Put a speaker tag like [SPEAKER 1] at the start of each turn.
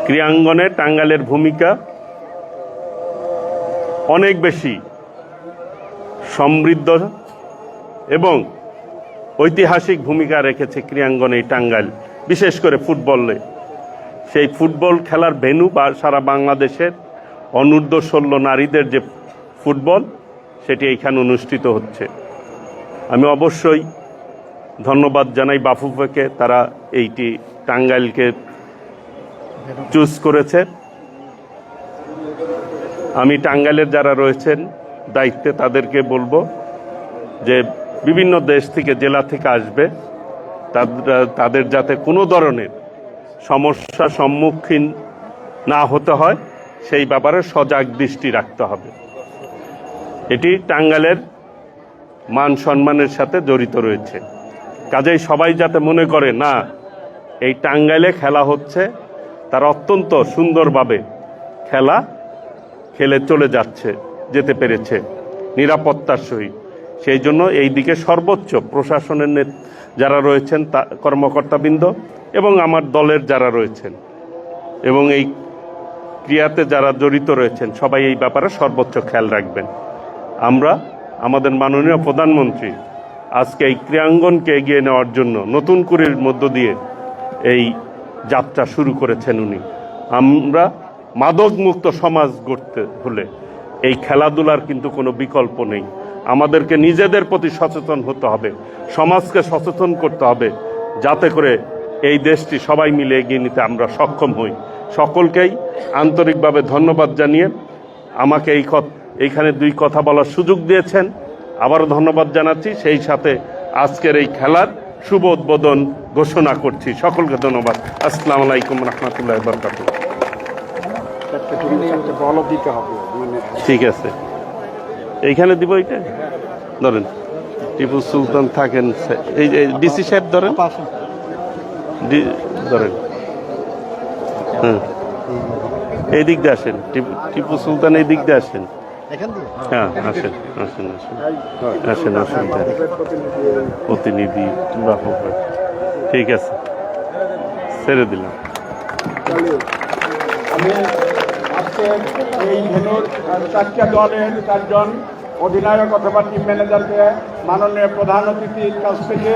[SPEAKER 1] ক্রীড়াঙ্গনে টাঙ্গাইলের ভূমিকা অনেক বেশি সমৃদ্ধ এবং ঐতিহাসিক ভূমিকা রেখেছে ক্রীড়াঙ্গনে টাঙ্গাইল, বিশেষ করে ফুটবলে। সেই ফুটবল খেলার ভেন্যু বা সারা বাংলাদেশের অনূর্ধ্ব 16 নারীদের যে ফুটবল, সেটি এইখানে অনুষ্ঠিত হচ্ছে। আমি অবশ্যই ধন্যবাদ জানাই বাফুফেকে, তারা এইটি টাঙ্গাইলকে চুজ করেছে। আমি টাঙ্গাইলের যারা রয়েছেন দায়িত্বে তাদেরকে বলবো যে বিভিন্ন দেশ থেকে, জেলা থেকে আসবে, তাদের যাতে কোনো ধরনের সমস্যার সম্মুখীন না হতে হয় সেই ব্যাপারে সজাগ দৃষ্টি রাখতে হবে। এটি টাঙ্গাইলের মান সম্মানের সাথে জড়িত রয়েছে। কাজেই সবাই যাতে মনে করে না এই টাঙ্গাইলে খেলা হচ্ছে, তারা অত্যন্ত সুন্দরভাবে খেলে চলে যেতে পেরেছে নিরাপত্তার সহিত। সেই জন্য এই দিকে সর্বোচ্চ প্রশাসনের যারা রয়েছেন কর্মকর্তাবৃন্দ এবং আমার দলের যারা রয়েছেন এবং এই ক্রিয়াতে যারা জড়িত রয়েছেন সবাই এই ব্যাপারে সর্বোচ্চ খেয়াল রাখবেন। আমরা আমাদের মাননীয় প্রধানমন্ত্রী আজকে এই ক্রীড়াঙ্গনকে এগিয়ে নেওয়ার জন্য নতুন করে মধ্য দিয়ে এই যাত্রা শুরু করেছেন উনি। আমরা মাদকমুক্ত সমাজ গড়তে হলে এই খেলাধুলার কিন্তু কোনো বিকল্প নেই। আমাদেরকে নিজেদের প্রতি সচেতন হতে হবে, সমাজকে সচেতন করতে হবে, যাতে করে এই দেশটি সবাই মিলে এগিয়ে নিতে আমরা সক্ষম হই। সকলকেই আন্তরিকভাবে ধন্যবাদ জানিয়ে আমাকে এইখানে দুই কথা বলার সুযোগ দিয়েছেন, আবারও ধন্যবাদ জানাচ্ছি। সেই সাথে আজকের এই খেলার শুভ উদ্বোধন ঘোষণা করছি। সকলকে ধন্যবাদ। আসসালামু আলাইকুম রহমতুল্লাহ বরকাতুহ। ঠিক আছে, এইখানে দিব। এইটা ধরেন, টিপু সুলতান থাকেন, এই ডিসি সাহেব ধরেন, ধরেন। হ্যাঁ, এই দিক দিয়ে আসেন, টিপু সুলতান এই দিক দিয়ে আসেন। হ্যাঁ, আসেন আসেন আসেন আসেন আসেন প্রতিনিধি। ঠিক আছে, ছেড়ে দিলাম।
[SPEAKER 2] আমি আজকে এই ধনুর 4টা দলের 4জন অধিনায়ক অথবা টিম ম্যানেজারকে মাননীয় প্রধান অতিথির কাছ থেকে